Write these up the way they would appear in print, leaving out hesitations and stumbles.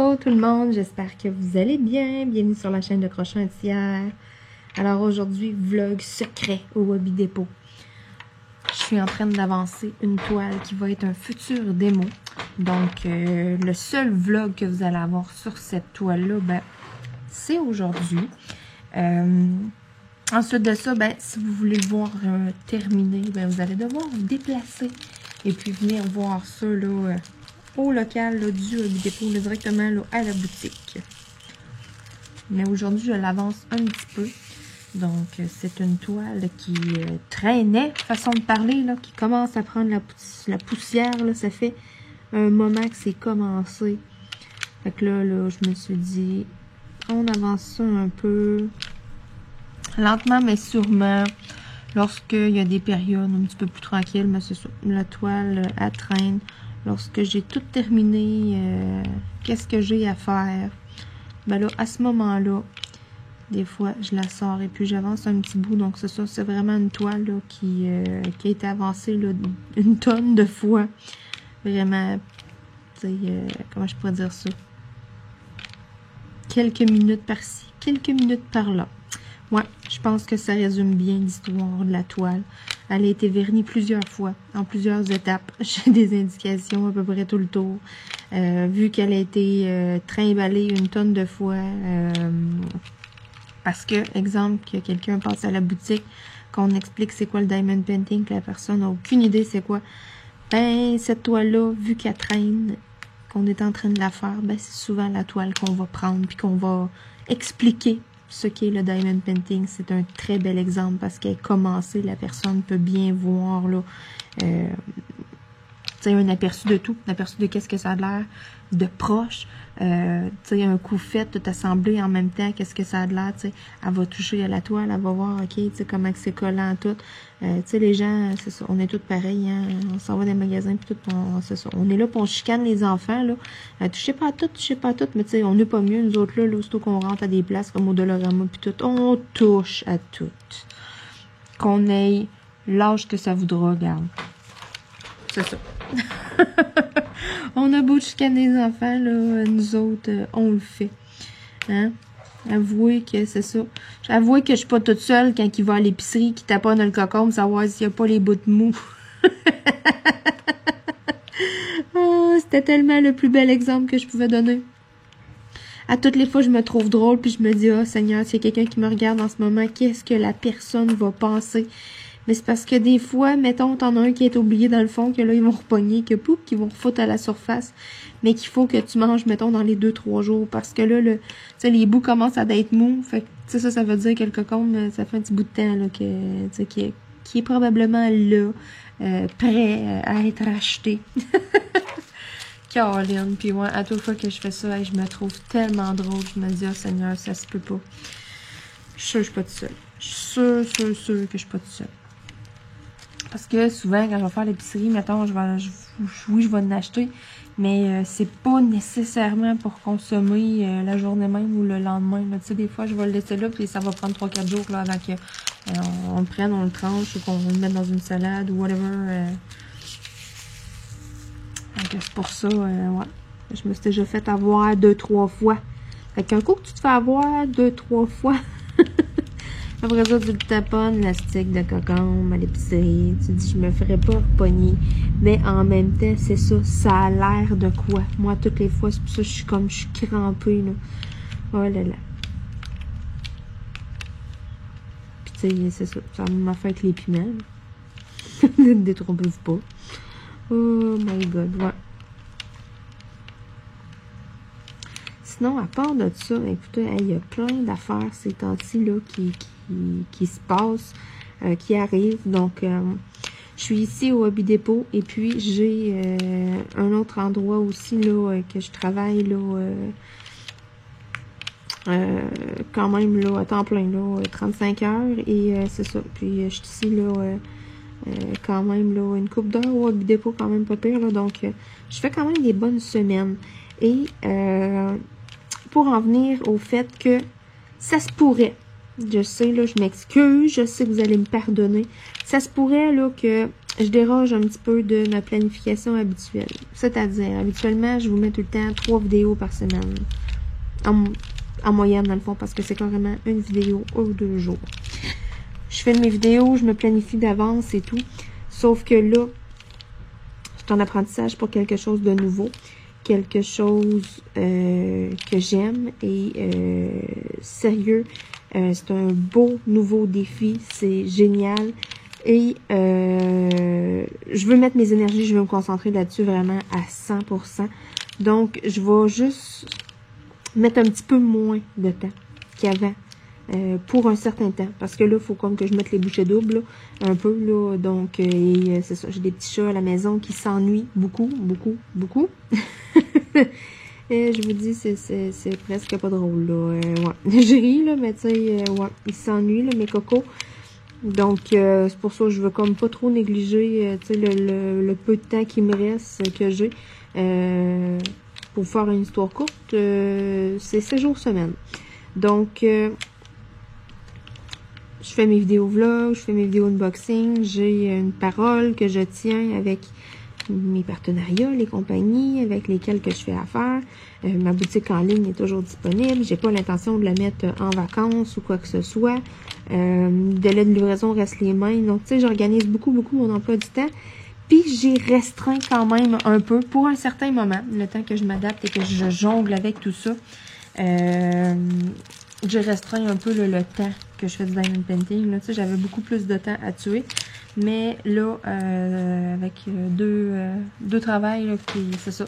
Allô tout le monde, j'espère que vous allez bien. Bienvenue sur la chaîne de Crochet un tiers. Alors aujourd'hui, vlog secret au Hobby Dépôt. Je suis en train d'avancer une toile qui va être un futur démo. Donc le seul vlog que vous allez avoir sur cette toile-là, ben, c'est aujourd'hui. Ensuite de ça, ben, si vous voulez le voir terminé, ben, vous allez devoir vous déplacer et puis venir voir ça là, au local là, du Hobby Dépôt, là, directement là, à la boutique. Mais aujourd'hui, je l'avance un petit peu. Donc, c'est une toile qui traînait, façon de parler, là, qui commence à prendre la poussière. Là, ça fait un moment que c'est commencé. Fait que là, je me suis dit, on avance ça un peu lentement, mais sûrement. Lorsqu'il y a des périodes un petit peu plus tranquilles, mais c'est ça, la toile, elle traîne. Lorsque j'ai tout terminé, qu'est-ce que j'ai à faire? Ben là, à ce moment-là, des fois, je la sors et puis j'avance un petit bout. Donc, c'est ça, c'est vraiment une toile là, qui a été avancée là, une tonne de fois. Vraiment, tu sais, comment je pourrais dire ça? Quelques minutes par-ci, quelques minutes par-là. Ouais, je pense que ça résume bien l'histoire de la toile. Elle a été vernie plusieurs fois, en plusieurs étapes. J'ai des indications à peu près tout le tour. Vu qu'elle a été trimballée une tonne de fois. Parce que, exemple, que quelqu'un passe à la boutique, qu'on explique c'est quoi le diamond painting, que la personne n'a aucune idée c'est quoi. Ben, cette toile-là, vu qu'elle traîne, qu'on est en train de la faire, ben c'est souvent la toile qu'on va prendre puis qu'on va expliquer ce qu'est le diamond painting. C'est un très bel exemple parce qu'elle est commencée, la personne peut bien voir là, un aperçu de tout, un aperçu de qu'est-ce que ça a l'air de proche, un coup fait, tout assemblé en même temps, qu'est-ce que ça a l'air, elle va toucher à la toile, elle va voir, ok, comment c'est collant tout, les gens, c'est ça, on est tous pareils, hein, on s'en va dans les magasins, puis tout, c'est ça, on est là pour on chicane les enfants, là, touchez pas à tout, mais on n'est pas mieux, nous autres, là, surtout qu'on rentre à des places comme au Dollarama, puis tout, on touche à tout, qu'on ait l'âge que ça voudra, regarde, c'est ça. On a beau chicaner les enfants, là, nous autres, on le fait. Hein? Avouez que c'est ça. Avouez que je suis pas toute seule quand il va à l'épicerie, qui taponne le cocon pour savoir s'il n'y a pas les bouts de mou. Oh, c'était tellement le plus bel exemple que je pouvais donner. À toutes les fois, je me trouve drôle, puis je me dis, oh Seigneur, s'il y a quelqu'un qui me regarde en ce moment, qu'est-ce que la personne va penser? Mais c'est parce que des fois, mettons, t'en as un qui est oublié dans le fond, que là, ils vont repogner, que pouf, qu'ils vont refoutre à la surface, mais qu'il faut que tu manges, mettons, dans les 2-3 jours, parce que là, les bouts commencent à être mous, fait que, ça veut dire que le cocon, ça fait un petit bout de temps, là, qui est probablement là, prêt à être acheté. Caroline, puis ouais, à toute fois que je fais ça, je me trouve tellement drôle, je me dis, oh Seigneur, ça se peut pas. Je suis sûre que je suis pas toute seule. Je suis sûre que je suis pas toute seule. Parce que souvent, quand je vais faire l'épicerie, mettons, je vais en acheter, mais c'est pas nécessairement pour consommer la journée même ou le lendemain. Tu sais, des fois, je vais le laisser là, puis ça va prendre 3-4 jours là, avant qu'on le prenne, on le tranche, ou qu'on le mette dans une salade ou whatever. Donc, c'est pour ça, ouais. Je me suis déjà fait avoir 2-3 fois. Fait qu'un coup que tu te fais avoir 2-3 fois... Après ça, tu le taponnes, la stick de cocon à l'épicerie. Tu dis, je me ferais pas repogner. Mais en même temps, c'est ça. Ça a l'air de quoi? Moi, toutes les fois, c'est pour ça que je suis crampée, là. Oh là là. Puis, tu sais, c'est ça. Ça m'a fait avec les piments. Détrompez-vous pas. Oh my god, ouais. Sinon, à part de ça, écoutez, il y a plein d'affaires ces temps-ci là qui se passent, qui arrivent. Donc, je suis ici au Hobby Dépôt et puis j'ai un autre endroit aussi là que je travaille là quand même là à temps plein là 35 heures et c'est ça. Puis je suis ici là quand même là une couple d'heures au Hobby Dépôt, quand même pas pire là. Donc, je fais quand même des bonnes semaines et pour en venir au fait que ça se pourrait, je sais, là, je m'excuse, je sais que vous allez me pardonner, ça se pourrait, là, que je déroge un petit peu de ma planification habituelle. C'est-à-dire, habituellement, je vous mets tout le temps 3 vidéos par semaine. En moyenne, dans le fond, parce que c'est carrément une vidéo ou 2 jours. Je fais mes vidéos, je me planifie d'avance et tout. Sauf que là, je suis en apprentissage pour quelque chose de nouveau. Quelque chose que j'aime. Et sérieux, c'est un beau nouveau défi. C'est génial. Et je veux mettre mes énergies, je veux me concentrer là-dessus vraiment à 100%. Donc, je vais juste mettre un petit peu moins de temps qu'avant pour un certain temps. Parce que là, il faut comme que je mette les bouchées doubles, là, un peu, là. Donc, c'est ça, j'ai des petits chats à la maison qui s'ennuient beaucoup. Et je vous dis, c'est presque pas drôle, là. Ouais. Je ris, là, mais tu sais, ouais, ils s'ennuient, là, mes cocos. Donc, c'est pour ça que je veux comme pas trop négliger, tu sais, le peu de temps qui me reste, que j'ai. Pour faire une histoire courte, c'est 7 jours semaine. Donc, je fais mes vidéos vlogs, je fais mes vidéos unboxing, j'ai une parole que je tiens avec mes partenariats, les compagnies avec lesquelles que je fais affaire. Ma boutique en ligne est toujours disponible. J'ai pas l'intention de la mettre en vacances ou quoi que ce soit. Délai de livraison reste les mêmes. Donc, tu sais, j'organise beaucoup mon emploi du temps. Puis, j'ai restreint quand même un peu pour un certain moment, le temps que je m'adapte et que je jongle avec tout ça. J'ai restreint un peu le temps que je fais du diamond painting. Là, tu sais, j'avais beaucoup plus de temps à tuer. Mais là, avec deux travails, là, puis c'est ça.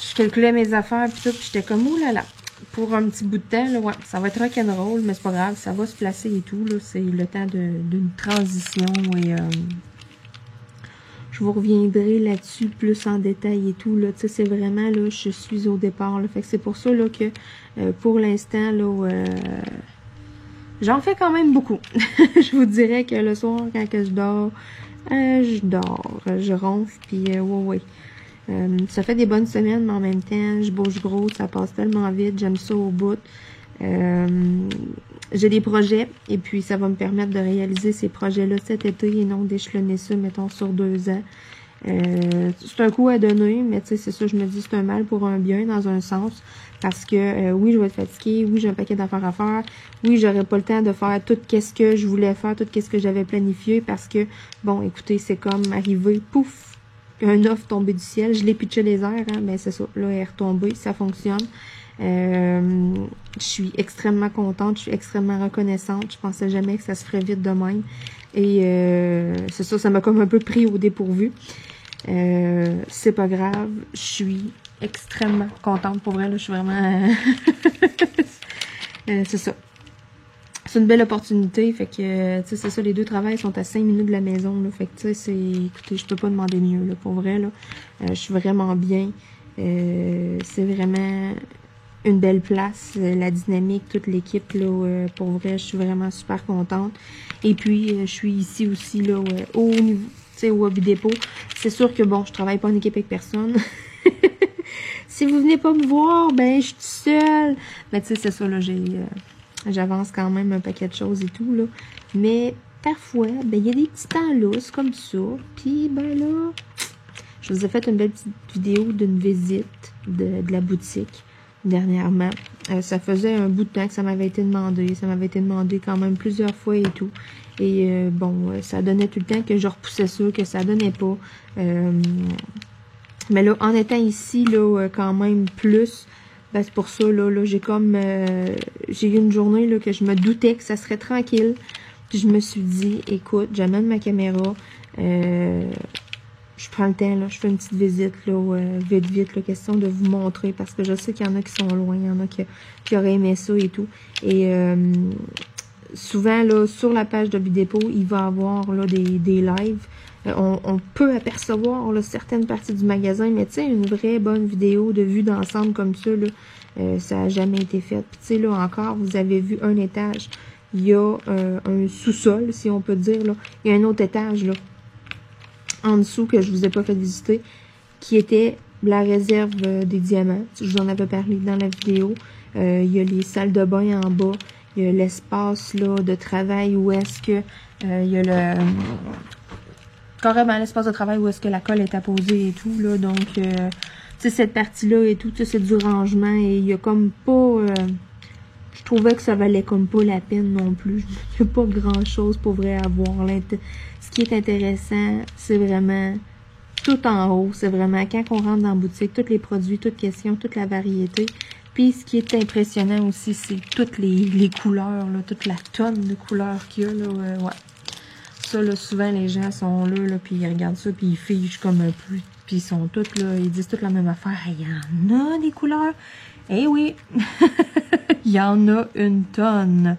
Je calculais mes affaires, puis tout, puis j'étais comme, oh là là, pour un petit bout de temps, là, ouais, ça va être rock'n'roll, mais c'est pas grave, ça va se placer et tout, là, c'est le temps d'une transition, et je vous reviendrai là-dessus plus en détail et tout, là, tu sais, c'est vraiment, là, je suis au départ, là, fait que c'est pour ça, là, que, pour l'instant, là, j'en fais quand même beaucoup. Je vous dirais que le soir, quand que je dors, je ronfle, puis ouais. Ça fait des bonnes semaines, mais en même temps, je bouge gros, ça passe tellement vite, j'aime ça au bout. J'ai des projets, et puis ça va me permettre de réaliser ces projets-là cet été, et non d'échelonner ça, mettons, sur 2 ans. C'est un coup à donner, mais tu sais, c'est ça, je me dis, c'est un mal pour un bien, dans un sens. Parce que, oui, je vais être fatiguée, oui, j'ai un paquet d'affaires à faire, oui, j'aurai pas le temps de faire tout ce que je voulais faire, tout ce que j'avais planifié, parce que, bon, écoutez, c'est comme arriver, pouf, un offre tombé du ciel, je l'ai pitché les airs, hein, mais c'est ça, là, elle est retombée, ça fonctionne. Je suis extrêmement contente, je suis extrêmement reconnaissante, je pensais jamais que ça se ferait vite de même, et c'est ça m'a comme un peu pris au dépourvu. C'est pas grave, je suis extrêmement contente, pour vrai, là, je suis vraiment... c'est ça. C'est une belle opportunité, fait que, tu sais, c'est ça, les 2 travails sont à 5 minutes de la maison, là, fait que, tu sais, écoutez, je peux pas demander mieux, là, pour vrai, là, je suis vraiment bien, c'est vraiment une belle place, la dynamique, toute l'équipe, là, pour vrai, je suis vraiment super contente, et puis, je suis ici aussi, là, au niveau, tu sais, au Hobby Dépôt, c'est sûr que, bon, je travaille pas en équipe avec personne. Si vous venez pas me voir, ben, je suis toute seule, mais tu sais, c'est ça, là, j'avance quand même un paquet de choses et tout, là. Mais parfois, ben, il y a des petits temps lousses comme ça. Puis, ben là, je vous ai fait une belle petite vidéo d'une visite de la boutique dernièrement. Ça faisait un bout de temps que ça m'avait été demandé. Ça m'avait été demandé quand même plusieurs fois et tout. Et bon, ça donnait tout le temps que je repoussais ça, que ça donnait pas. Mais là, en étant ici, là, quand même plus... Ben, c'est pour ça, là j'ai comme... j'ai eu une journée, là, que je me doutais que ça serait tranquille. Puis je me suis dit, écoute, j'amène ma caméra. Je prends le temps, là, je fais une petite visite, là, vite, là, question de vous montrer. Parce que je sais qu'il y en a qui sont loin, il y en a qui auraient aimé ça et tout. Et souvent, là, sur la page de Hobby Dépôt, il va y avoir, là, des lives. On peut apercevoir là, certaines parties du magasin, mais tu sais, une vraie bonne vidéo de vue d'ensemble comme ça, là, ça n'a jamais été fait. Puis tu sais, là encore, vous avez vu un étage. Il y a un sous-sol, si on peut dire, là. Il y a un autre étage, là, en dessous, que je vous ai pas fait visiter, qui était la réserve des diamants. Je vous en avais parlé dans la vidéo. Il y a les salles de bain en bas. Il y a l'espace, là, de travail où est-ce que il y a carrément l'espace de travail où est-ce que la colle est apposée et tout, là. Donc, tu sais, cette partie-là et tout, c'est du rangement et il y a comme pas... je trouvais que ça valait comme pas la peine non plus. Il n'y a pas grand-chose pour vrai à voir. Ce qui est intéressant, c'est vraiment tout en haut. C'est vraiment quand on rentre dans la boutique, tous les produits, toutes questions, toute la variété. Puis ce qui est impressionnant aussi, c'est toutes les couleurs, là, toute la tonne de couleurs qu'il y a. Là, ouais. Ça, là, souvent, les gens sont là puis ils regardent ça, puis ils figent comme un peu. Puis ils sont tous là, ils disent toutes la même affaire. Il y en a des couleurs. Eh oui, il y en a une tonne.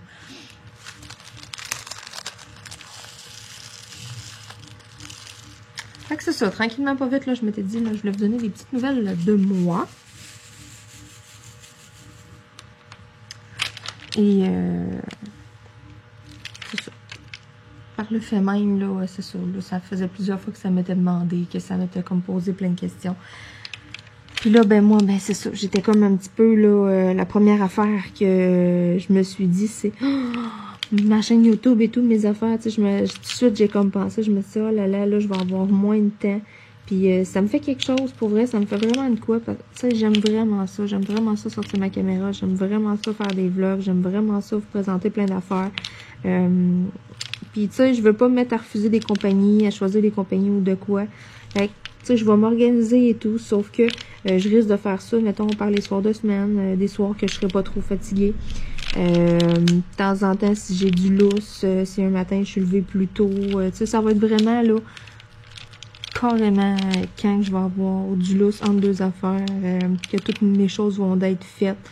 Fait que c'est ça, tranquillement, pas vite, là, je m'étais dit, là, je voulais vous donner des petites nouvelles là, de moi. Et c'est ça. Par le fait même, là, c'est ça, là, ça faisait plusieurs fois que ça m'était demandé, que ça m'était comme posé plein de questions. Puis là, ben moi, ben c'est ça, j'étais comme un petit peu, là, la première affaire que je me suis dit, c'est ma chaîne YouTube et tout, mes affaires, tu sais, tout de suite, j'ai comme pensé, je me suis dit, oh là, je vais avoir moins de temps. Puis ça me fait quelque chose, pour vrai, ça me fait vraiment de quoi. Tu sais, j'aime vraiment ça sortir ma caméra, j'aime vraiment ça faire des vlogs, j'aime vraiment ça vous présenter plein d'affaires. Puis tu sais, je veux pas me mettre à refuser des compagnies, à choisir des compagnies ou de quoi. Fait que, tu sais, je vais m'organiser et tout, sauf que je risque de faire ça, mettons, par les soirs de semaine, des soirs que je serai pas trop fatiguée. De temps en temps, si j'ai du lousse, si un matin je suis levée plus tôt, tu sais, ça va être vraiment, là, carrément quand je vais avoir du lousse entre deux affaires, que toutes mes choses vont être faites.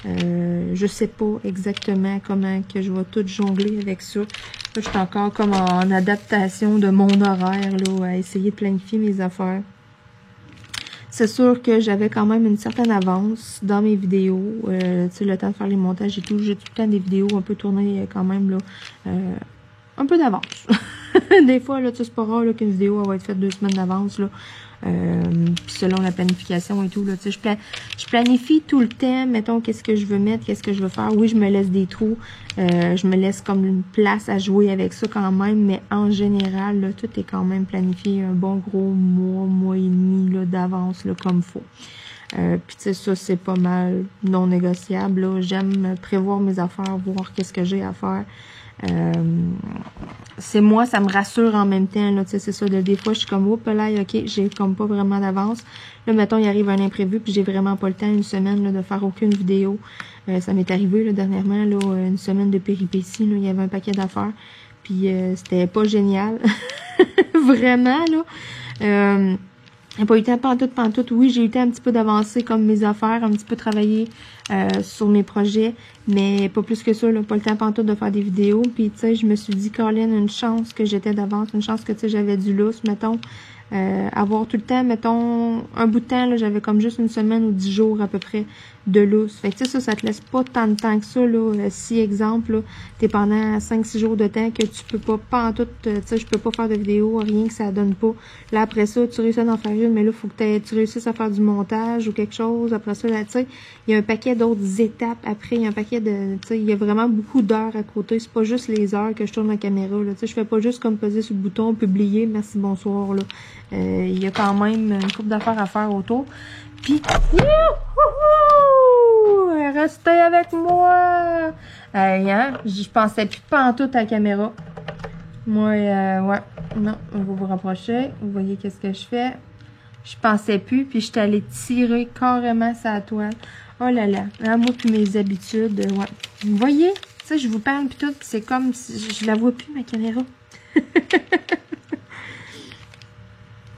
Je sais pas exactement comment que je vais tout jongler avec ça. Là, je suis encore comme en adaptation de mon horaire, là, à essayer de planifier mes affaires. C'est sûr que j'avais quand même une certaine avance dans mes vidéos, tu sais, le temps de faire les montages et tout. J'ai tout le temps des vidéos un peu tournées quand même, là, un peu d'avance. Des fois, là, tu sais, c'est pas rare qu'une vidéo elle va être faite 2 semaines d'avance, là. Puis selon la planification et tout, là, tu sais, je planifie tout le temps, mettons, qu'est-ce que je veux mettre, qu'est-ce que je veux faire. Oui, je me laisse des trous, je me laisse comme une place à jouer avec ça quand même, mais en général, là, tout est quand même planifié un bon gros mois et demi, là, d'avance, là, comme faut. Puis tu sais, ça, c'est pas mal non négociable, là. J'aime prévoir mes affaires, voir qu'est-ce que j'ai à faire. C'est moi, ça me rassure en même temps, là, tu sais, c'est ça, des fois, je suis comme, oups, là, ok, j'ai comme pas vraiment d'avance. Là, mettons, il arrive un imprévu, puis j'ai vraiment pas le temps, une semaine, là, de faire aucune vidéo. Ça m'est arrivé, là, dernièrement, là, une semaine de péripéties, là, il y avait un paquet d'affaires, puis c'était pas génial. Vraiment, là. J'ai pas eu le temps pantoute. Oui, j'ai eu le temps un petit peu d'avancer comme mes affaires, un petit peu travailler sur mes projets, mais pas plus que ça, là, pas le temps pantoute de faire des vidéos. Puis, tu sais, je me suis dit, Caroline, une chance que j'étais d'avance, une chance que, tu sais, j'avais du lousse, mettons. Avoir tout le temps, mettons, un bout de temps, là, j'avais comme juste une semaine ou 10 jours à peu près de lousse. Fait que tu sais, ça te laisse pas tant de temps que ça, là. Si, exemple, là, t'es pendant 5-6 jours de temps que tu peux pas en tout, tu sais, je peux pas faire de vidéo, rien que ça donne pas. Là, après ça, tu réussis à en faire une, mais là, faut que tu réussisses à faire du montage ou quelque chose. Après ça, là, tu sais, il y a un paquet d'autres étapes après, il y a un paquet de, tu sais, il y a vraiment beaucoup d'heures à côté. C'est pas juste les heures que je tourne la caméra, là. Tu sais, je fais pas juste comme peser sur le bouton, publier, merci, bonsoir, là. Il y a quand même une couple d'affaires à faire autour. Puis, restez avec moi! Hein? Je pensais plus pantoute à la caméra. Moi, ouais. Non, on va vous rapprocher. Vous voyez qu'est-ce que je fais? Je pensais plus, puis je suis allée tirer carrément sa toile. Oh là là. Hein, moi, puis mes habitudes, ouais. Vous voyez? Tu sais, je vous parle, puis tout, puis c'est comme si je la vois plus, ma caméra.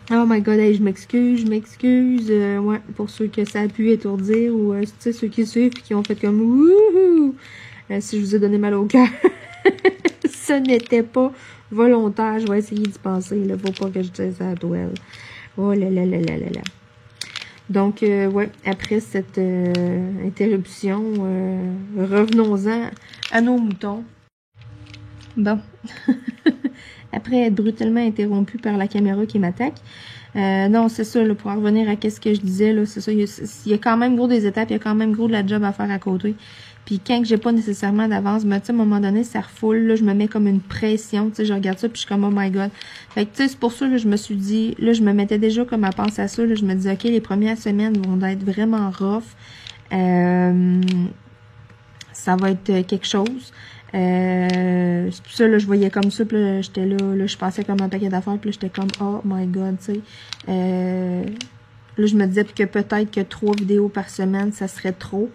Oh my god, hey, je m'excuse. Ouais, pour ceux que ça a pu étourdir ou tu sais, ceux qui suivent et qui ont fait comme wouhou. Si je vous ai donné mal au cœur, ce n'était pas volontaire. Je vais essayer d'y penser. Il ne faut pas que je dise ça à toile. Oh là là là là là là. Donc, ouais, après cette interruption, revenons-en à nos moutons. Bon. Après être brutalement interrompu par la caméra qui m'attaque. Non, c'est ça, là, pour en revenir à qu'est-ce que je disais, là, c'est ça, il y a quand même gros des étapes, il y a quand même gros de la job à faire à côté. Puis quand j'ai pas nécessairement d'avance, ben, tu sais, à un moment donné, ça refoule. Là, je me mets comme une pression. Tu sais, je regarde ça, puis je suis comme, oh my God. Fait que, tu sais, c'est pour ça, là, je me suis dit, là, je me mettais déjà comme à penser à ça. Là, je me dis, OK, les premières semaines vont être vraiment rough. Ça va être quelque chose. C'est pour ça, là, je voyais comme ça, puis là, j'étais là, je passais comme un paquet d'affaires, puis là, j'étais comme, oh my God, tu sais. Là, je me disais que peut-être que 3 vidéos par semaine, ça serait trop.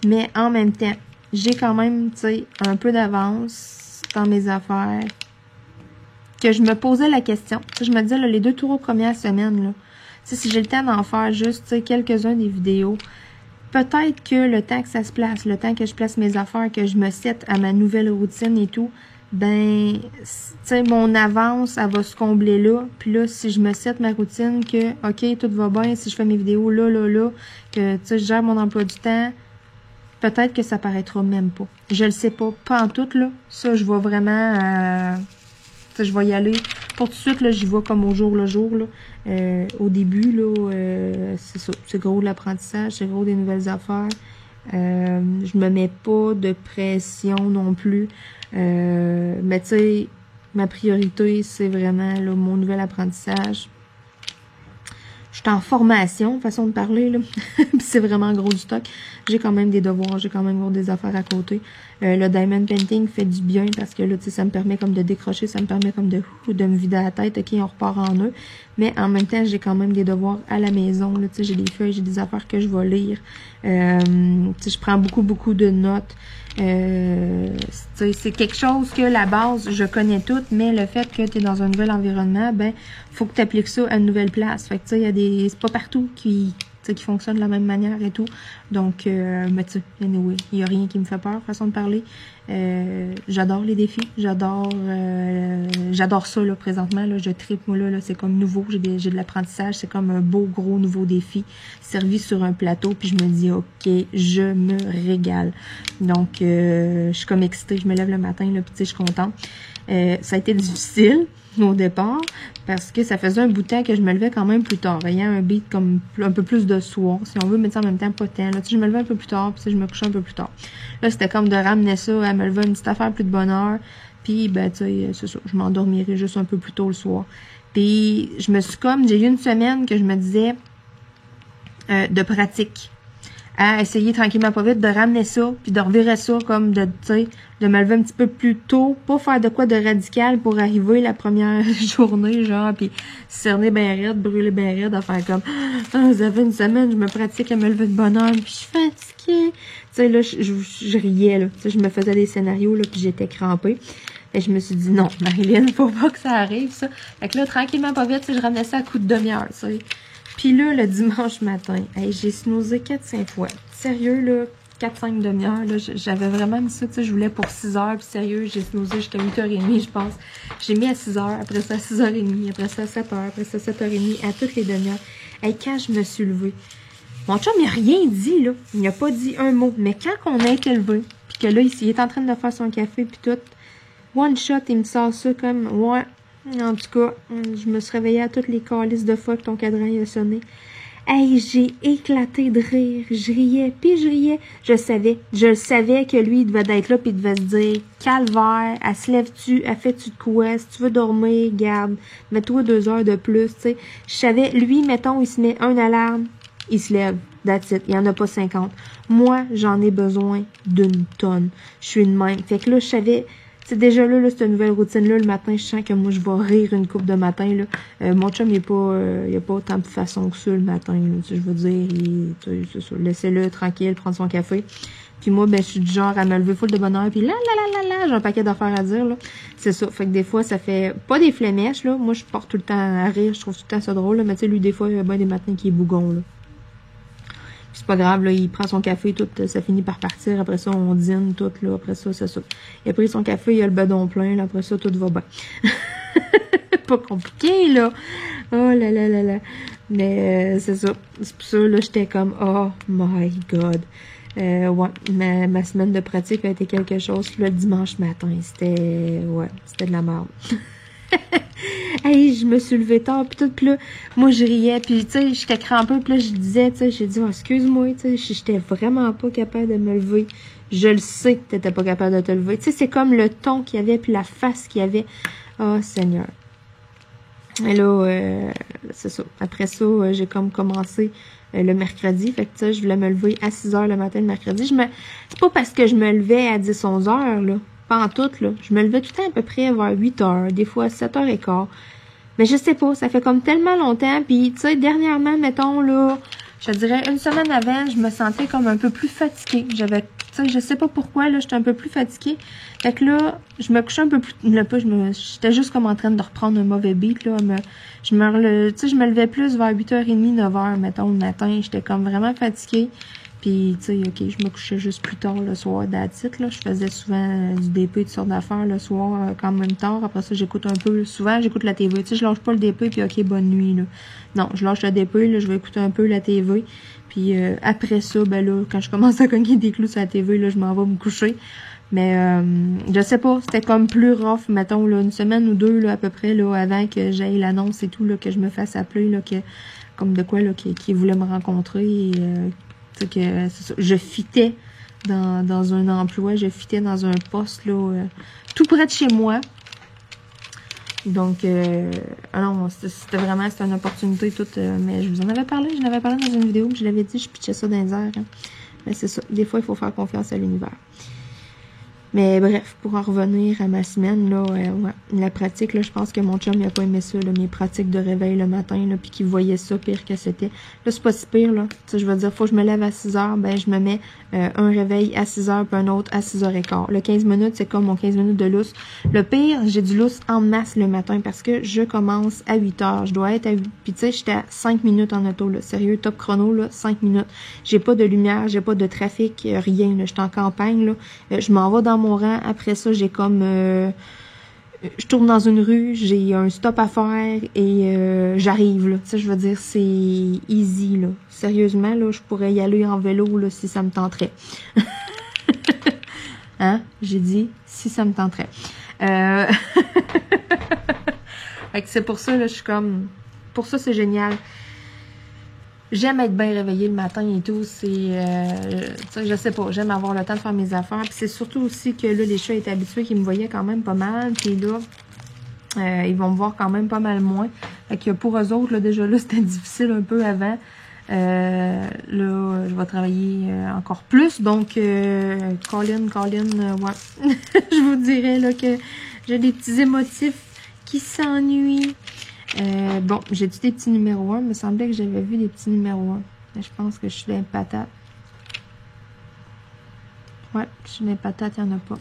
Mais en même temps, j'ai quand même, tu sais, un peu d'avance dans mes affaires. Que je me posais la question. Je me disais, là, les 2-3 premières semaines, là, tu sais, si j'ai le temps d'en faire juste, tu sais, quelques-uns des vidéos, peut-être que le temps que ça se place, le temps que je place mes affaires, que je me set à ma nouvelle routine et tout, ben, tu sais, mon avance, elle va se combler là. Puis là, si je me set ma routine, que, OK, tout va bien, si je fais mes vidéos là, que, tu sais, je gère mon emploi du temps, peut-être que ça paraîtra même pas. Je le sais pas en tout, là. Ça, je vais vraiment, tu sais, je vais y aller. Pour tout de suite, là, j'y vais comme au jour le jour, là. Au début, là, c'est ça. C'est gros de l'apprentissage, c'est gros des nouvelles affaires. Je me mets pas de pression non plus. Mais tu sais, ma priorité, c'est vraiment là, mon nouvel apprentissage. Je suis en formation, façon de parler, là. C'est vraiment gros du stock. J'ai quand même des devoirs, j'ai quand même des affaires à côté. Le diamond painting fait du bien parce que là, tu sais, ça me permet comme de décrocher, ça me permet comme de me vider la tête. OK, on repart en eux. Mais en même temps, j'ai quand même des devoirs à la maison, là. Tu sais, j'ai des feuilles, j'ai des affaires que je vais lire. Tu sais, je prends beaucoup de notes. C'est quelque chose que la base, je connais toute, mais le fait que tu es dans un nouvel environnement, ben, faut que tu appliques ça à une nouvelle place. Fait que, tu sais, il y a des, c'est pas partout qui fonctionne de la même manière et tout. Donc, mais tu sais, anyway, il n'y a rien qui me fait peur, façon de parler. J'adore les défis, j'adore ça, là, présentement, là, je tripe, moi, là, c'est comme nouveau, j'ai de l'apprentissage, c'est comme un beau, gros, nouveau défi, servi sur un plateau, puis je me dis, OK, je me régale. Donc, je suis comme excitée, je me lève le matin, là, puis tu sais, je suis contente. Ça a été difficile au départ parce que ça faisait un bout de temps que je me levais quand même plus tard. Ayant un beat comme un peu plus de soir, si on veut, mais en même temps pas tant. Là, tu sais, je me levais un peu plus tard, puis je me couchais un peu plus tard. Là, c'était comme de ramener ça à me lever une petite affaire plus de bonne heure. Puis, ben, tu sais, c'est ça, je m'endormirais juste un peu plus tôt le soir. Puis, j'ai eu une semaine que je me disais de pratique. À essayer tranquillement pas vite de ramener ça, puis de revirer ça comme de, tu sais, de me lever un petit peu plus tôt, pas faire de quoi de radical pour arriver la première journée, genre, puis cerner ben raide, brûler ben raide, à faire comme, ça fait une semaine, je me pratique à me lever de bonne heure, puis je suis fatiguée. Tu sais, là, je riais, là, tu sais, je me faisais des scénarios, là, puis j'étais crampée. Et je me suis dit, non, Marilyn, faut pas que ça arrive, ça. Fait que là, tranquillement pas vite, je ramenais ça à coup de demi-heure, tu sais. Puis là, le dimanche matin, hey, j'ai snoozé 4-5 fois. Sérieux, là, 4-5 demi-heures, là, j'avais vraiment mis ça, tu sais, je voulais pour 6 heures, puis sérieux, j'ai snoozé jusqu'à 8h30, je pense. J'ai mis à 6 heures, après ça à 6h30, après ça à 7 heures, après ça à 7h30, à toutes les demi-heures. Hey, quand je me suis levée, mon chum, il a rien dit, là. Il n'a pas dit un mot. Mais quand on a été levé, puis que là, il est en train de faire son café, puis tout, one shot, il me sort ça comme, ouais. En tout cas, je me suis réveillée à toutes les calices de fois que ton cadran a sonné. Hey, j'ai éclaté de rire. Je riais, puis je riais. Je savais que lui, il devait être là, puis il devait se dire, calvaire, elle se lève-tu, elle fait-tu de quoi? Si tu veux dormir, garde, mets-toi 2 heures de plus, tu sais. Je savais, lui, mettons, il se met un alarme, il se lève. That's it. Il n'y en a pas 50. Moi, j'en ai besoin d'une tonne. Je suis une même. Fait que là, je savais... C'est déjà là, cette nouvelle routine-là, le matin, je sens que moi, je vais rire une coupe de matin, là. Mon chum, il n'y a pas autant de façon que ça, le matin, là. Tu sais, je veux dire, c'est ça. Laissez-le tranquille, prendre son café. Puis moi, ben, je suis du genre à me lever full de bonheur, puis là, j'ai un paquet d'affaires à dire, là. C'est ça. Fait que des fois, ça fait pas des flémèches, là. Moi, je porte tout le temps à rire, je trouve tout le temps ça drôle, là. Mais tu sais, lui, des fois, il y a bien des matins qui est bougon, là. C'est pas grave, là, il prend son café, tout, ça finit par partir. Après ça, on dîne, tout, là. Après ça, c'est ça. Il a pris son café, il a le bedon plein, là. Après ça, tout va bien. Pas compliqué, là. Oh là là là là. Mais c'est ça. C'est pour ça, là, j'étais comme, oh my God. Ouais, ma semaine de pratique a été quelque chose. Puis là, le dimanche matin, c'était de la merde. Hey, je me suis levée tard, puis tout, puis là, moi, je riais, puis tu sais, j'étais crampée, puis là, je disais, tu sais, j'ai dit, oh, excuse-moi, tu sais, j'étais vraiment pas capable de me lever. Je le sais que t'étais pas capable de te lever. Tu sais, c'est comme le ton qu'il y avait, puis la face qu'il y avait. Oh, Seigneur. Et là, c'est ça. Après ça, j'ai comme commencé le mercredi. Fait que, tu sais, je voulais me lever à 6 heures le matin le mercredi. C'est pas parce que je me levais à 10-11 heures, là. Pas en tout, là. Je me levais tout le temps à peu près vers 8 heures, des fois 7h15. Mais je sais pas, ça fait comme tellement longtemps. Puis, tu sais, dernièrement, mettons, là, je dirais une semaine avant, je me sentais comme un peu plus fatiguée. J'avais, tu sais, je sais pas pourquoi, là, j'étais un peu plus fatiguée. Fait que là, je me couchais un peu plus, j'étais juste comme en train de reprendre un mauvais beat, là. Tu sais, je me levais plus vers 8h30, 9h, mettons, le matin. J'étais comme vraiment fatiguée. Puis, tu sais, OK, je me couchais juste plus tard le soir d'attitude, là. Je faisais souvent du DP, toutes sortes d'affaires le soir, quand même tard. Après ça, j'écoute un peu, souvent, j'écoute la TV. Tu sais, je lâche pas le DP, puis OK, bonne nuit, là. Non, je lâche le DP, là, je vais écouter un peu la TV. Puis, après ça, ben là, quand je commence à cogner des clous sur la TV, là, je m'en vais me coucher. Mais, je sais pas, c'était comme plus rough, mettons, là, une semaine ou deux, là, à peu près, là, avant que j'aille l'annonce et tout, là, que je me fasse appeler, là, que, comme de quoi, là, qui voulait me rencontrer, et, que c'est ça, je fitais dans un emploi, je fitais dans un poste là, tout près de chez moi. Donc, non, c'était une opportunité toute, mais je vous en avais parlé, dans une vidéo, je l'avais dit, je pitchais ça dans les airs. Hein. Mais c'est ça, des fois, il faut faire confiance à l'univers. Mais bref, pour en revenir à ma semaine, là, ouais, la pratique, là, je pense que mon chum, il a pas aimé ça, là, mes pratiques de réveil le matin, là, puis qu'il voyait ça pire que c'était. Là, c'est pas si pire, là. Tu sais, je veux dire, faut que je me lève à 6 heures, ben, je me mets un réveil à 6 heures, puis un autre à 6h15. Le 15 minutes, c'est comme mon 15 minutes de lousse. Le pire, j'ai du lousse en masse le matin, parce que je commence à 8 heures. Je dois être à 8, puis tu sais, j'étais à 5 minutes en auto, là. Sérieux, top chrono, là, 5 minutes. J'ai pas de lumière, j'ai pas de trafic, rien, là. J'étais en campagne, là. Je m'en vais dans mon rang. Après ça, j'ai comme... je tourne dans une rue, j'ai un stop à faire et j'arrive, là. Tu sais, je veux dire, c'est easy, là. Sérieusement, là, je pourrais y aller en vélo, là, si ça me tenterait. Hein? J'ai dit, si ça me tenterait. Fait que c'est pour ça, là, je suis comme... Pour ça, c'est génial. J'aime être bien réveillée le matin et tout, c'est, tu sais, je sais pas, j'aime avoir le temps de faire mes affaires, puis c'est surtout aussi que là, les chats étaient habitués qu'ils me voyaient quand même pas mal, puis là, ils vont me voir quand même pas mal moins, fait que pour eux autres, là, déjà là, c'était difficile un peu avant, là, je vais travailler encore plus, donc, Colin, ouais, je vous dirais, là, que j'ai des petits émotifs qui s'ennuient. Bon, j'ai-tu des petits numéros 1? Il me semblait que j'avais vu des petits numéros 1. Mais je pense que je suis dans les patates. Ouais, je suis dans les patates, il n'y en a pas.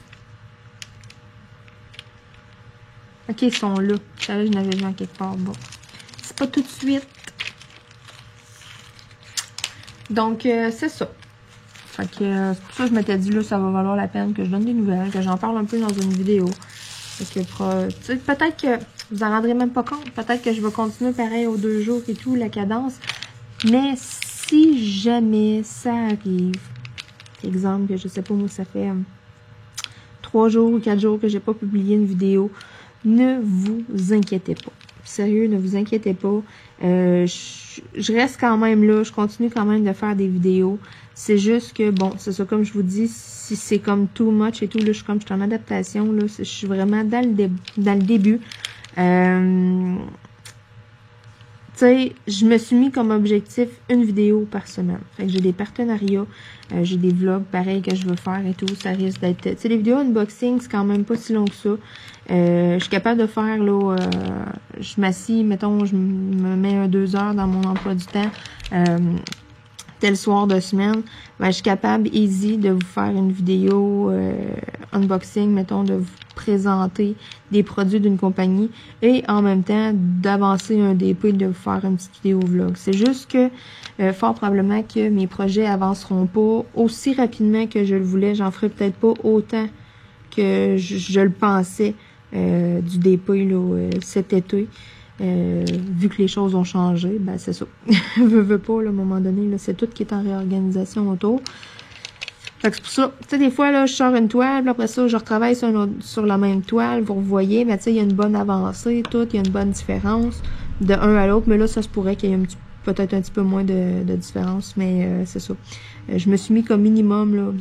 Ok, ils sont là. Je savais que je n'avais vu en quelque part. Bon, c'est pas tout de suite. Donc, c'est ça. Fait que, c'est pour ça que je m'étais dit, là, ça va valoir la peine que je donne des nouvelles, que j'en parle un peu dans une vidéo. Fait que, peut-être que vous en rendrez même pas compte. Peut-être que je vais continuer pareil aux 2 jours et tout, la cadence. Mais si jamais ça arrive, exemple, que je sais pas, moi, ça fait 3 jours ou 4 jours que j'ai pas publié une vidéo, ne vous inquiétez pas. Sérieux, ne vous inquiétez pas. Je reste quand même là. Je continue quand même de faire des vidéos. C'est juste que, bon, c'est ça, comme je vous dis, si c'est comme too much et tout, là, je suis en adaptation, là, je suis vraiment dans le début. Tu sais, je me suis mis comme objectif une vidéo par semaine. Fait que j'ai des partenariats, j'ai des vlogs pareil que je veux faire et tout. Ça risque d'être... Tu sais, les vidéos unboxing, c'est quand même pas si long que ça. Je suis capable de faire, là, je m'assis, mettons, je me mets 2 heures dans mon emploi du temps, tel soir de semaine, ben, je suis capable, easy, de vous faire une vidéo unboxing, mettons, de vous présenter des produits d'une compagnie et en même temps d'avancer un DP, de vous faire une petite vidéo vlog. C'est juste que fort probablement que mes projets avanceront pas aussi rapidement que je le voulais. J'en ferai peut-être pas autant que je le pensais du DP là, cet été. Vu que les choses ont changé, ben c'est ça. Veux pas, là, à un moment donné, là, c'est tout qui est en réorganisation autour. Fait que c'est pour ça, tu sais, des fois, là, je sors une toile, puis après ça, je retravaille sur la même toile, vous revoyez, mais tu sais, il y a une bonne avancée, tout, il y a une bonne différence de un à l'autre, mais là, ça se pourrait qu'il y ait peut-être un petit peu moins de différence, mais c'est ça. Je me suis mis comme minimum, là,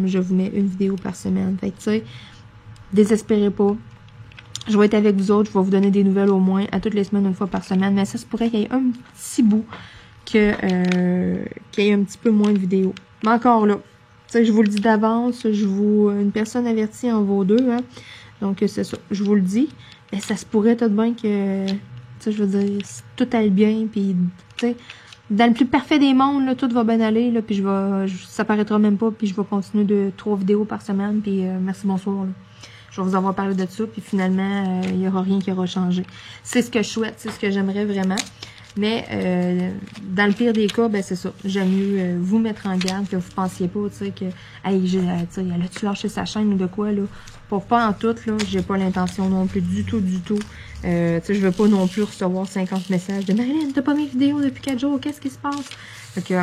je vous mets une vidéo par semaine. Fait que, tu sais, désespérez pas. Je vais être avec vous autres, je vais vous donner des nouvelles au moins à toutes les semaines, une fois par semaine, mais ça se pourrait qu'il y ait un petit bout qu'il y ait un petit peu moins de vidéos. Mais encore là, tu sais, je vous le dis d'avance, une personne avertie en vaut deux, hein. Donc, c'est ça, je vous le dis. Mais ça se pourrait tout de bien que, tu sais, je veux dire, tout aille bien, puis, tu sais, dans le plus parfait des mondes, là, tout va bien aller, là, puis ça paraîtra même pas, puis je vais continuer de 3 vidéos par semaine, puis merci, bonsoir, là. Je vais vous avoir parlé de ça, puis finalement, il n'y aura rien qui aura changé. C'est ce que je souhaite, c'est ce que j'aimerais vraiment. Mais dans le pire des cas, ben c'est ça. J'aime mieux vous mettre en garde, que vous pensiez pas, tu sais, que hey, elle a-tu lâché sa chaîne ou de quoi, là? Pour pas en tout, là, j'ai pas l'intention non plus du tout. Tu sais, je veux pas non plus recevoir 50 messages de Marilyn, t'as pas mis vidéo depuis 4 jours, qu'est-ce qui se passe? Fait que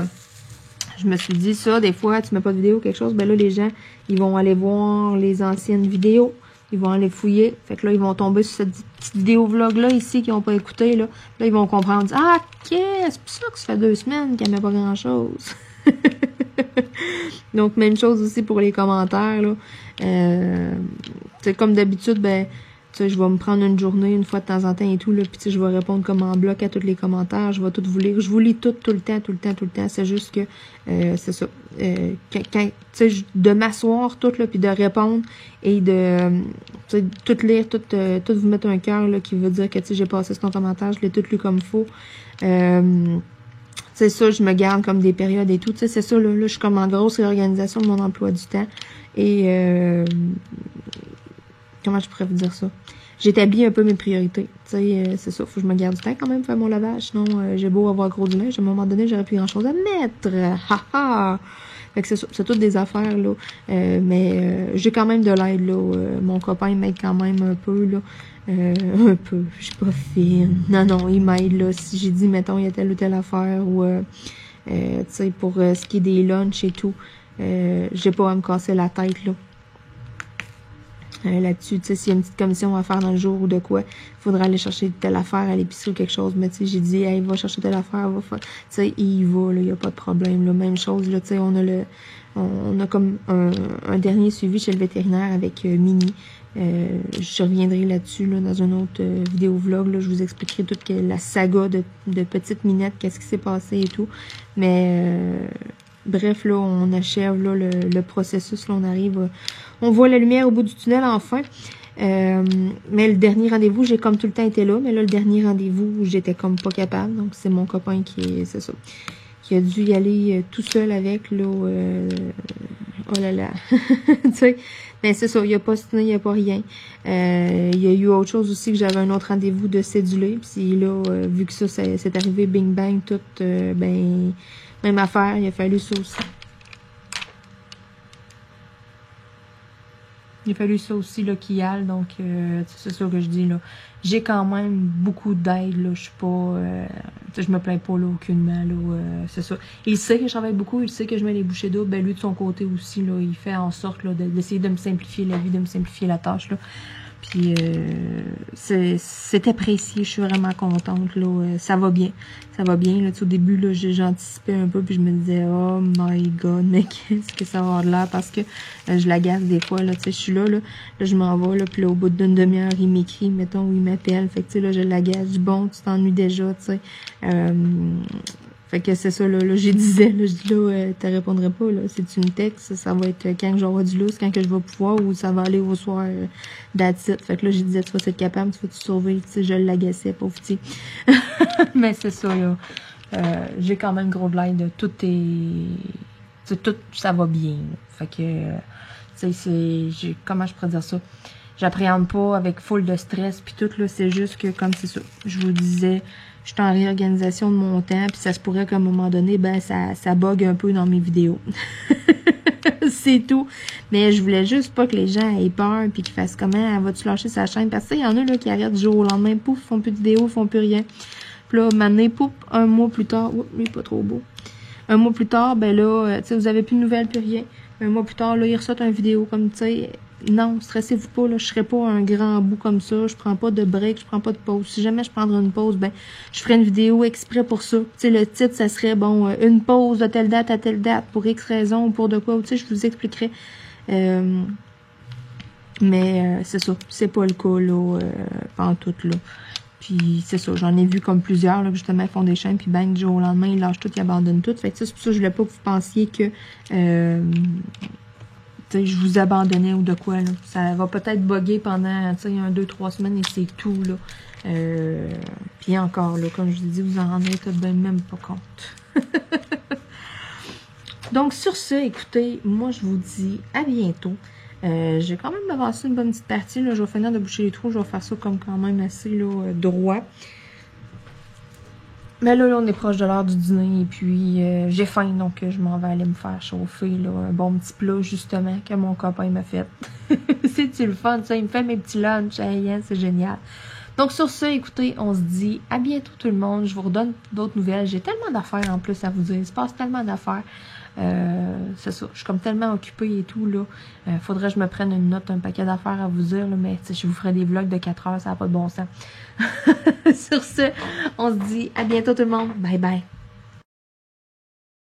je me suis dit ça, des fois, tu mets pas de vidéo, quelque chose, ben là, les gens, ils vont aller voir les anciennes vidéos. Ils vont aller fouiller. Fait que là, ils vont tomber sur cette petite vidéo vlog-là, ici, qu'ils n'ont pas écouté, là. Là, ils vont comprendre. Ah, ok, c'est pour ça que ça fait 2 semaines qu'elle met pas grand-chose. Donc, même chose aussi pour les commentaires, là. C'est comme d'habitude, ben, tu sais, je vais me prendre une journée, une fois de temps en temps et tout, là. Puis, tu sais, je vais répondre comme en bloc à tous les commentaires. Je vais tout vous lire. Je vous lis tout le temps. C'est juste que, c'est ça. Tu sais, de m'asseoir tout, là, puis de répondre et de, tu sais, tout lire, tout vous mettre un cœur, là, qui veut dire que, tu sais, j'ai passé ce commentaire, je l'ai tout lu comme il faut. C'est ça, je me garde comme des périodes et tout. Tu sais, c'est ça, là, je suis comme en grosse réorganisation de mon emploi du temps. Et, comment je pourrais vous dire ça? J'établis un peu mes priorités. Tu sais, c'est ça, faut que je me garde du temps quand même, faire mon lavage. Sinon, j'ai beau avoir gros du linge, à un moment donné, j'aurais plus grand-chose à mettre. Ha ha! Fait que c'est toutes des affaires, là. Mais j'ai quand même de l'aide, là. Mon copain m'aide quand même un peu, là. Un peu. Je suis pas fine. Non, il m'aide, là. Si j'ai dit, mettons, il y a telle ou telle affaire, ou, tu sais, pour ce qui est des lunchs et tout, j'ai pas à me casser la tête, là. Là-dessus, tu sais, s'il y a une petite commission à faire dans le jour ou de quoi, il faudra aller chercher telle affaire à l'épicerie ou quelque chose, mais tu sais, j'ai dit, hey, va chercher telle affaire, va faire, tu sais, il y va, là, il n'y a pas de problème, là, même chose, là, tu sais, on a comme un dernier suivi chez le vétérinaire avec Mini, je reviendrai là-dessus, là, dans une autre vidéo vlog, là, je vous expliquerai toute la saga de petite Minette, qu'est-ce qui s'est passé et tout, mais, bref, là, on achève là, le processus, là, on arrive, on voit la lumière au bout du tunnel, enfin. Mais le dernier rendez-vous, j'ai comme tout le temps été là, mais là, le dernier rendez-vous, j'étais comme pas capable. Donc, c'est mon copain qui a dû y aller tout seul avec, là. Oh là là. Tu sais, mais c'est ça, il n'y a pas ciné, il n'y a pas rien. Il y a eu autre chose aussi, que j'avais un autre rendez-vous de cédulé. Puis là, vu que ça, c'est arrivé bing bang, tout, ben, même affaire, il a fallu ça aussi. Il a fallu ça aussi, là, qu'il y aille, donc c'est ça que je dis, là. J'ai quand même beaucoup d'aide, là, je suis pas, je me plains pas, là, aucunement, là, c'est ça. Il sait que je travaille beaucoup, il sait que je mets les bouchées doubles, ben lui, de son côté aussi, là, il fait en sorte, là, d'essayer de me simplifier la vie, de me simplifier la tâche, là. Puis, c'est apprécié, je suis vraiment contente, là, ça va bien, là, au début, là, j'anticipais un peu, puis je me disais, oh my god, mais qu'est-ce que ça va avoir de l'air, parce que je l'agace des fois, là, tu sais, je suis là, je m'en vais, là, puis là, au bout d'une demi-heure, il m'écrit, mettons, ou il m'appelle, fait que, tu sais, là, je l'agace, je dis, bon, tu t'ennuies déjà, tu sais, fait que c'est ça, là, j'ai disais, là, je dis, là, tu répondrais pas, là, c'est une texte, ça va être quand j'aurai du lousse, quand que je vais pouvoir, ou ça va aller au soir, that's it. Fait que là, j'ai disais, tu vas être capable, tu vas te sauver, tu sais, je l'agaçais, pauvre petit. Mais c'est ça, là, j'ai quand même gros de l'aide, tout, ça va bien, là. Fait que, tu sais, comment je pourrais dire ça? J'appréhende pas avec full de stress, puis tout, là, c'est juste que, comme c'est ça, je vous disais, je suis en réorganisation de mon temps, puis ça se pourrait qu'à un moment donné, ben, ça bug un peu dans mes vidéos. C'est tout. Mais je voulais juste pas que les gens aient peur, puis qu'ils fassent comment, vas-tu lâcher sa chaîne? Parce que, il y en a, là, qui arrêtent du jour au lendemain, pouf, font plus de vidéos, font plus rien. Puis là, m'amener, pouf, un mois plus tard, oups, lui, pas trop beau. Un mois plus tard, ben là, tu sais, vous avez plus de nouvelles, plus rien. un mois plus tard, là, ils ressortent une vidéo comme, tu sais, non, stressez-vous pas, là, je serai pas un grand bout comme ça, je prends pas de break, je prends pas de pause. Si jamais je prendrais une pause, ben, je ferai une vidéo exprès pour ça. Tu sais, le titre, ça serait, bon, une pause de telle date à telle date, pour X raison, ou pour de quoi, tu sais, je vous expliquerai. Mais c'est ça, c'est pas le cas, là, pantoute, là. Puis c'est ça, j'en ai vu comme plusieurs, là, justement, ils font des chaînes, puis bang, du jour au lendemain, ils lâchent tout, ils abandonnent tout. Fait que ça, c'est pour ça que je voulais pas que vous pensiez que je vous abandonnais ou de quoi, là. Ça va peut-être bugger pendant, 1, 2, 3 semaines et c'est tout, là. Puis encore, là, comme je vous ai dit, vous en rendrez tout de même pas compte. Donc, sur ce, écoutez, moi, je vous dis à bientôt. J'ai quand même avancé une bonne petite partie, là. Je vais finir de boucher les trous, je vais faire ça comme quand même assez, là, droit. Mais là, on est proche de l'heure du dîner et puis j'ai faim, donc je m'en vais aller me faire chauffer là, un bon petit plat, justement, que mon copain m'a fait. C'est-tu le fun, ça? Il me fait mes petits lunchs, hein, c'est génial. Donc, sur ce, écoutez, on se dit à bientôt tout le monde. Je vous redonne d'autres nouvelles. J'ai tellement d'affaires en plus à vous dire. Il se passe tellement d'affaires. C'est ça. Je suis comme tellement occupée et tout, là. Faudrait que je me prenne une note, un paquet d'affaires à vous dire, là, mais je vous ferai des vlogs de 4 heures, ça n'a pas de bon sens. Sur ce, on se dit à bientôt tout le monde. Bye bye.